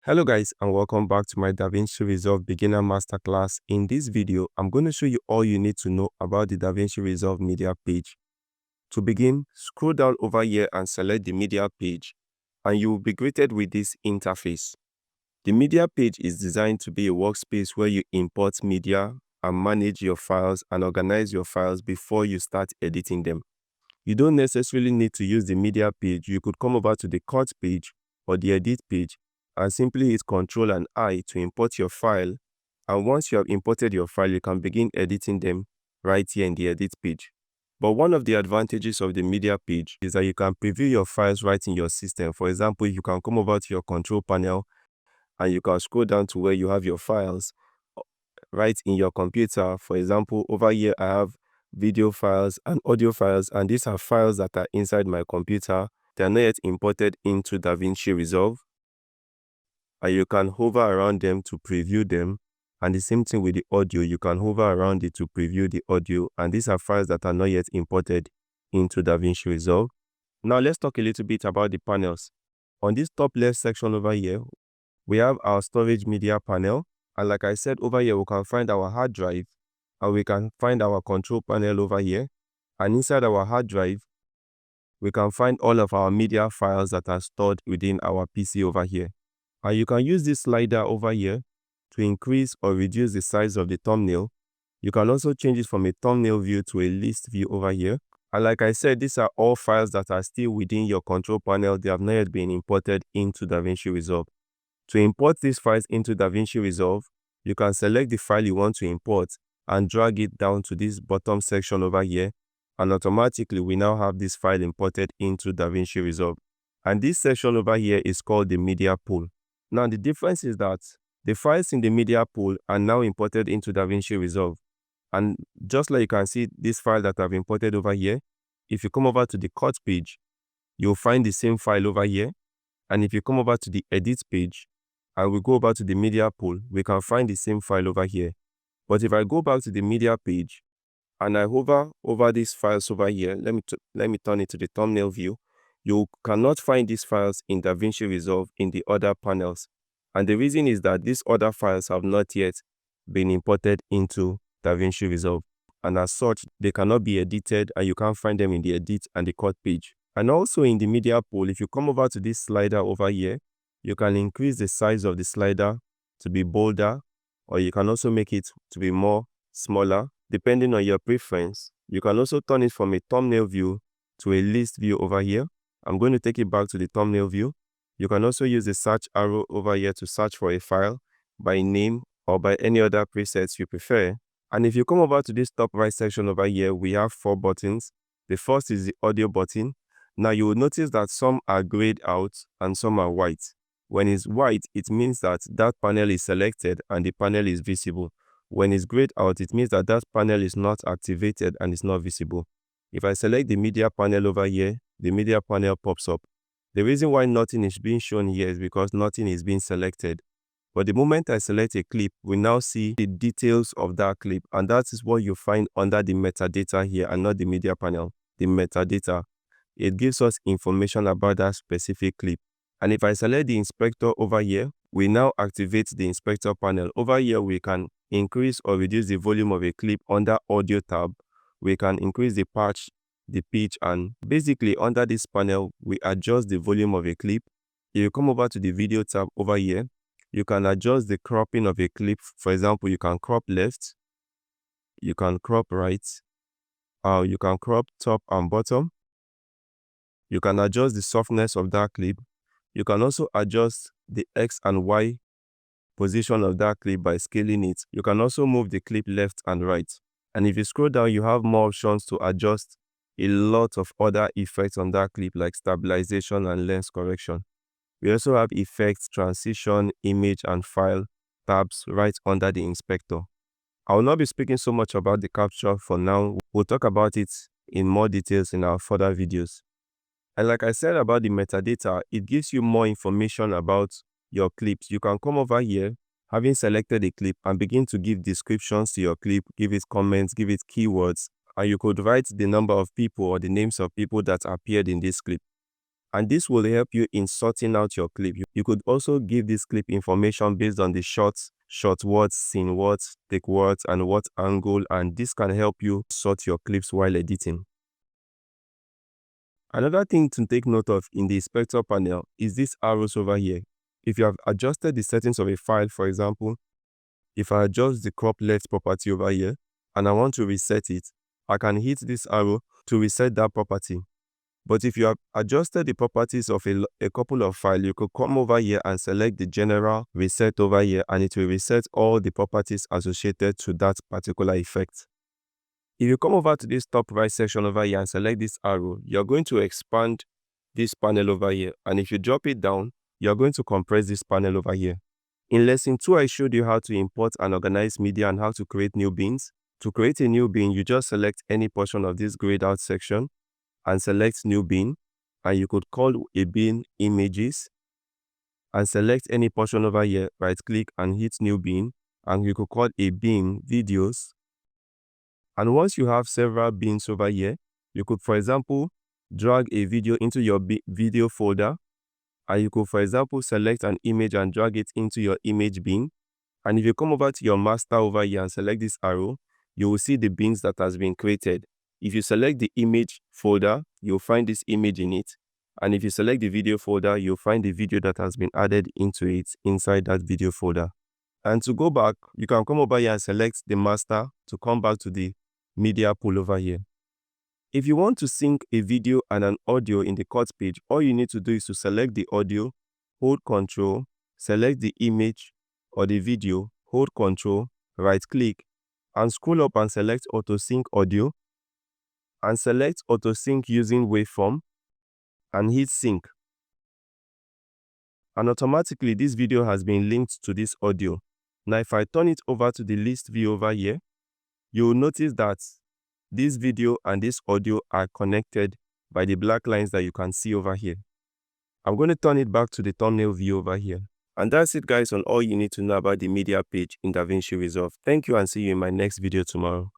Hello guys, and welcome back to my DaVinci Resolve beginner masterclass. In this video, I'm going to show you all you need to know about the DaVinci Resolve media page. To begin, scroll down over here and select the media page, and you will be greeted with this interface. The media page is designed to be a workspace where you import media and manage your files and organize your files before you start editing them. You don't necessarily need to use the media page. You could come over to the cut page or the edit page and simply hit Ctrl and I to import your file. And once you have imported your file, you can begin editing them right here in the edit page. But one of the advantages of the media page is that you can preview your files right in your system. For example, you can come over to your control panel and you can scroll down to where you have your files right in your computer. For example, over here I have video files and audio files, and these are files that are inside my computer. They are not yet imported into DaVinci Resolve, and you can hover around them to preview them. And the same thing with the audio, you can hover around it to preview the audio, and these are files that are not yet imported into DaVinci Resolve. Now let's talk a little bit about the panels. On this top left section over here, we have our storage media panel, and like I said, over here we can find our hard drive, and we can find our control panel over here, and inside our hard drive we can find all of our media files that are stored within our PC over here. And you can use this slider over here to increase or reduce the size of the thumbnail. You can also change it from a thumbnail view to a list view over here. And like I said, these are all files that are still within your control panel. They have not yet been imported into DaVinci Resolve. To import these files into DaVinci Resolve, you can select the file you want to import and drag it down to this bottom section over here, and automatically we now have this file imported into DaVinci Resolve. And this section over here is called the media pool. Now the difference is that the files in the media pool are now imported into DaVinci Resolve. And just like you can see this file that I've imported over here, if you come over to the cut page, you'll find the same file over here. And if you come over to the edit page and we go over to the media pool, we can find the same file over here. But if I go back to the media page and I hover over these files over here, let me turn it to the thumbnail view, you cannot find these files in DaVinci Resolve in the other panels. And the reason is that these other files have not yet been imported into DaVinci Resolve. And as such, they cannot be edited, and you can't find them in the edit and the cut page. And also in the media pool, if you come over to this slider over here, you can increase the size of the slider to be bolder, or you can also make it to be more smaller, depending on your preference. You can also turn it from a thumbnail view to a list view over here. I'm going to take it back to the thumbnail view. You can also use the search arrow over here to search for a file by name or by any other presets you prefer. And if you come over to this top right section over here, we have 4 buttons. The first is the audio button. Now you will notice that some are grayed out and some are white. When it's white, it means that that panel is selected and the panel is visible. When it's grayed out, it means that that panel is not activated and is not visible. If I select the media panel over here, the media panel pops up. The reason why nothing is being shown here is because nothing is being selected. But the moment I select a clip, we now see the details of that clip, and that is what you find under the metadata here and not the media panel. The metadata, it gives us information about that specific clip. And if I select the inspector over here, we now activate the inspector panel. Over here, we can increase or reduce the volume of a clip under audio tab. We can increase the patch, the pitch, and basically under this panel, we adjust the volume of a clip. If you come over to the video tab over here, you can adjust the cropping of a clip. For example, you can crop left, you can crop right, you can crop top and bottom. You can adjust the softness of that clip. You can also adjust the X and Y position of that clip by scaling it. You can also move the clip left and right. And if you scroll down, you have more options to adjust a lot of other effects on that clip, like stabilization and lens correction. We also have effects, transition, image, and file tabs right under the inspector. I will not be speaking so much about the capture for now. We'll talk about it in more details in our further videos. And like I said about the metadata, it gives you more information about your clips. You can come over here, having selected a clip, and begin to give descriptions to your clip, give it comments, give it keywords, and you could write the number of people or the names of people that appeared in this clip. and this will help you in sorting out your clip. You could also give this clip information based on the short words, scene words, take words, and what angle, and this can help you sort your clips while editing. Another thing to take note of in the inspector panel is these arrows over here. If you have adjusted the settings of a file, for example, if I adjust the crop left property over here and I want to reset it, I can hit this arrow to reset that property. But if you have adjusted the properties of a couple of files, you could come over here and select the general reset over here, and it will reset all the properties associated to that particular effect. If you come over to this top right section over here and select this arrow, you're going to expand this panel over here. And if you drop it down, you're going to compress this panel over here. In lesson 2, I showed you how to import and organize media and how to create new bins. To create a new bin, you just select any portion of this grayed out section and select new bin, and you could call a bin images and select any portion over here, right click and hit new bin, and you could call a bin videos. And once you have several bins over here, you could, for example, drag a video into your video folder, and you could, for example, select an image and drag it into your image bin. And if you come over to your master over here and select this arrow, you will see the bins that has been created. If you select the image folder, you'll find this image in it. And if you select the video folder, you'll find the video that has been added into it inside that video folder. And to go back, you can come over here and select the master to come back to the media pool over here. If you want to sync a video and an audio in the cut page, all you need to do is to select the audio, hold Ctrl, select the image or the video, hold Ctrl, right click, and scroll up and select Auto Sync Audio, and select Auto Sync using waveform, and hit sync. And automatically this video has been linked to this audio. Now if I turn it over to the list view over here, you will notice that this video and this audio are connected by the black lines that you can see over here. I'm going to turn it back to the thumbnail view over here. And that's it, guys, on all you need to know about the media page in DaVinci Resolve. Thank you and see you in my next video tomorrow.